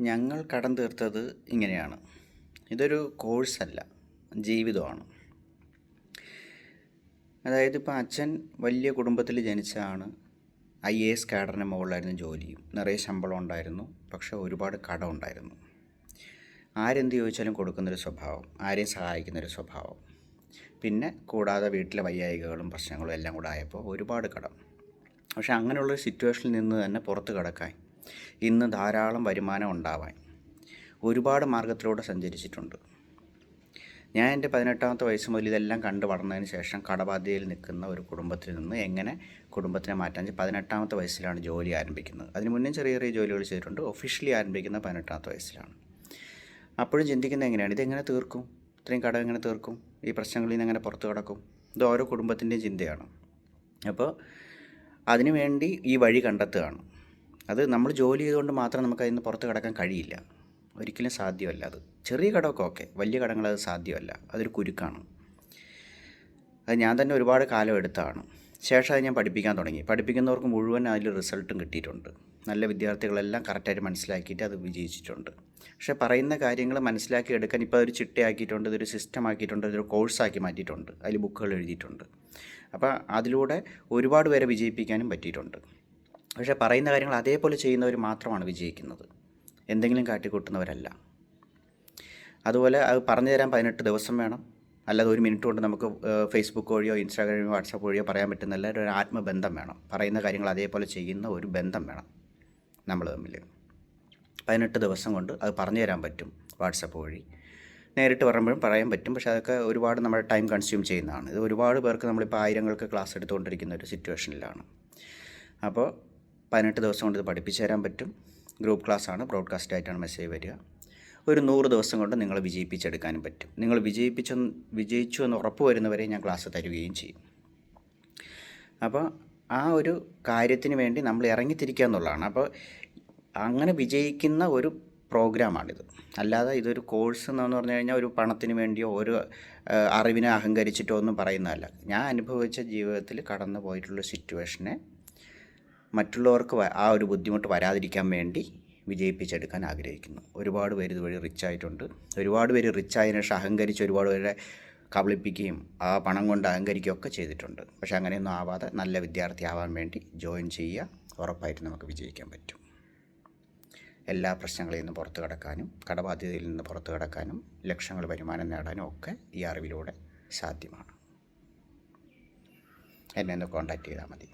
ഞങ്ങൾ കടം തീർത്തത് ഇങ്ങനെയാണ്. ഇതൊരു കോഴ്സല്ല, ജീവിതമാണ്. അതായത് ഇപ്പോൾ അച്ഛൻ വലിയ കുടുംബത്തിൽ ജനിച്ചതാണ്. IAS കാഡറിന് മുകളിലായിരുന്നു ജോലിയും, നിറയെ ശമ്പളം ഉണ്ടായിരുന്നു. പക്ഷേ ഒരുപാട് കടം ഉണ്ടായിരുന്നു. ആരെന്ത് ചോദിച്ചാലും കൊടുക്കുന്നൊരു സ്വഭാവം, ആരെയും സഹായിക്കുന്നൊരു സ്വഭാവം. പിന്നെ കൂടാതെ വീട്ടിലെ വയ്യായികകളും പ്രശ്നങ്ങളും എല്ലാം കൂടെ ആയപ്പോൾ ഒരുപാട് കടം. പക്ഷേ അങ്ങനെയുള്ളൊരു സിറ്റുവേഷനിൽ നിന്ന് തന്നെ പുറത്ത് കടക്കാൻ, ഇന്ന് ധാരാളം വരുമാനം ഉണ്ടാവാൻ ഒരുപാട് മാർഗത്തിലൂടെ സഞ്ചരിച്ചിട്ടുണ്ട്. ഞാൻ എൻ്റെ 18ാമത്തെ വയസ്സ് മുതൽ ഇതെല്ലാം കണ്ട് വളർന്നതിന് ശേഷം കടബാധ്യതയിൽ നിൽക്കുന്ന ഒരു കുടുംബത്തിൽ നിന്ന് എങ്ങനെ കുടുംബത്തിനെ മാറ്റാൻ 18ാമത്തെ വയസ്സിലാണ് ജോലി ആരംഭിക്കുന്നത്. അതിന് മുന്നേ ചെറിയ ചെറിയ ജോലികൾ ചെയ്തിട്ടുണ്ട്. ഒഫീഷ്യലി ആരംഭിക്കുന്ന 18ാമത്തെ വയസ്സിലാണ്. അപ്പോഴും ചിന്തിക്കുന്നത് എങ്ങനെയാണ്, ഇതെങ്ങനെ തീർക്കും, ഇത്രയും കടം എങ്ങനെ തീർക്കും, ഈ പ്രശ്നങ്ങളിൽ നിന്ന് എങ്ങനെ പുറത്ത് കിടക്കും. ഇത് ഓരോ കുടുംബത്തിൻ്റെയും ചിന്തയാണ്. അപ്പോൾ അതിനു വേണ്ടി ഈ വഴി കണ്ടെത്തുകയാണ്. അത് നമ്മൾ ജോലി ചെയ്തുകൊണ്ട് മാത്രം നമുക്ക് അതിൽ നിന്ന് പുറത്ത് കിടക്കാൻ കഴിയില്ല, ഒരിക്കലും സാധ്യമല്ല. അത് ചെറിയ കടമൊക്കെ ഓക്കെ, വലിയ കടങ്ങൾ അത് സാധ്യമല്ല, അതൊരു കുരുക്കാണ്. അത് ഞാൻ തന്നെ ഒരുപാട് കാലം എടുത്തതാണ്. ശേഷം അത് ഞാൻ പഠിപ്പിക്കാൻ തുടങ്ങി. പഠിപ്പിക്കുന്നവർക്ക് മുഴുവൻ അതിൽ റിസൾട്ടും കിട്ടിയിട്ടുണ്ട്. നല്ല വിദ്യാർത്ഥികളെല്ലാം കറക്റ്റായിട്ട് മനസ്സിലാക്കിയിട്ട് അത് വിജയിച്ചിട്ടുണ്ട്. പക്ഷേ പറയുന്ന കാര്യങ്ങൾ മനസ്സിലാക്കി എടുക്കാൻ ഇപ്പോൾ അതൊരു ചിട്ടയാക്കിയിട്ടുണ്ട്, ഇതൊരു സിസ്റ്റം ആക്കിയിട്ടുണ്ട്, ഇതൊരു കോഴ്സാക്കി മാറ്റിയിട്ടുണ്ട്, അതിൽ ബുക്കുകൾ എഴുതിയിട്ടുണ്ട്. അപ്പോൾ അതിലൂടെ ഒരുപാട് പേരെ വിജയിപ്പിക്കാനും പറ്റിയിട്ടുണ്ട്. പക്ഷേ പറയുന്ന കാര്യങ്ങൾ അതേപോലെ ചെയ്യുന്നവർ മാത്രമാണ് വിജയിക്കുന്നത്, എന്തെങ്കിലും കാട്ടിക്കൂട്ടുന്നവരല്ല. അതുപോലെ അത് പറഞ്ഞു തരാൻ 18 ദിവസം വേണം, അല്ലാതെ 1 മിനിറ്റ് കൊണ്ട് നമുക്ക് ഫേസ്ബുക്ക് വഴിയോ ഇൻസ്റ്റാഗ്രാമിയോ വാട്സാപ്പ് വഴിയോ പറയാൻ പറ്റുന്നില്ല. ഒരു ആത്മബന്ധം വേണം, പറയുന്ന കാര്യങ്ങൾ അതേപോലെ ചെയ്യുന്ന ഒരു ബന്ധം വേണം നമ്മൾ തമ്മിൽ. 18 ദിവസം കൊണ്ട് അത് പറഞ്ഞു തരാൻ പറ്റും. വാട്സാപ്പ് വഴി നേരിട്ട് പറയുമ്പോഴും പറയാൻ പറ്റും. പക്ഷേ അതൊക്കെ ഒരുപാട് നമ്മുടെ ടൈം കൺസ്യൂം ചെയ്യുന്നതാണ്. ഇത് ഒരുപാട് പേർക്ക് നമ്മളിപ്പോൾ ആയിരങ്ങൾക്ക് ക്ലാസ് എടുത്തുകൊണ്ടിരിക്കുന്ന ഒരു സിറ്റുവേഷനിലാണ്. അപ്പോൾ 18 ദിവസം കൊണ്ട് ഇത് പഠിപ്പിച്ചു തരാൻ പറ്റും. ഗ്രൂപ്പ് ക്ലാസ്സാണ്, ബ്രോഡ്കാസ്റ്റ് ആയിട്ടാണ് മെസ്സേജ് വരിക. ഒരു 100 ദിവസം കൊണ്ട് നിങ്ങളെ വിജയിപ്പിച്ചെടുക്കാനും പറ്റും. നിങ്ങൾ വിജയിച്ചു എന്ന് ഉറപ്പ് വരുന്നവരെ ഞാൻ ക്ലാസ് തരുകയും ചെയ്യും. അപ്പോൾ ആ ഒരു കാര്യത്തിന് വേണ്ടി നമ്മൾ ഇറങ്ങിത്തിരിക്കുക എന്നുള്ളതാണ്. അപ്പോൾ അങ്ങനെ വിജയിക്കുന്ന ഒരു പ്രോഗ്രാമാണിത്. അല്ലാതെ ഇതൊരു കോഴ്സ് എന്ന് പറഞ്ഞു കഴിഞ്ഞാൽ ഒരു പണത്തിന് വേണ്ടിയോ ഒരു അറിവിനെ അഹങ്കരിച്ചിട്ടോ ഒന്നും പറയുന്നതല്ല. ഞാൻ അനുഭവിച്ച ജീവിതത്തിൽ കടന്നു പോയിട്ടുള്ള സിറ്റുവേഷനെ മറ്റുള്ളവർക്ക് ആ ഒരു ബുദ്ധിമുട്ട് വരാതിരിക്കാൻ വേണ്ടി വിജയിപ്പിച്ചെടുക്കാൻ ആഗ്രഹിക്കുന്നു. ഒരുപാട് പേര് ഇതുവഴി റിച്ചായിട്ടുണ്ട്. ഒരുപാട് പേര് റിച്ചായതിനു ശേഷം അഹങ്കരിച്ച് ഒരുപാട് പേരെ കബളിപ്പിക്കുകയും ആ പണം കൊണ്ട് അഹങ്കരിക്കുകയൊക്കെ ചെയ്തിട്ടുണ്ട്. പക്ഷേ അങ്ങനെയൊന്നും ആവാതെ നല്ല വിദ്യാർത്ഥി ആവാൻ വേണ്ടി ജോയിൻ ചെയ്യുക, ഉറപ്പായിട്ട് നമുക്ക് വിജയിക്കാൻ പറ്റും. എല്ലാ പ്രശ്നങ്ങളിൽ നിന്ന് പുറത്ത് കടക്കാനും കടബാധ്യതയിൽ നിന്ന് പുറത്ത് കടക്കാനും ലക്ഷങ്ങൾ വരുമാനം നേടാനും ഒക്കെ ഈ അറിവിലൂടെ സാധ്യമാണ്. എന്നെ ഒന്ന് കോൺടാക്റ്റ് ചെയ്താൽ മതി.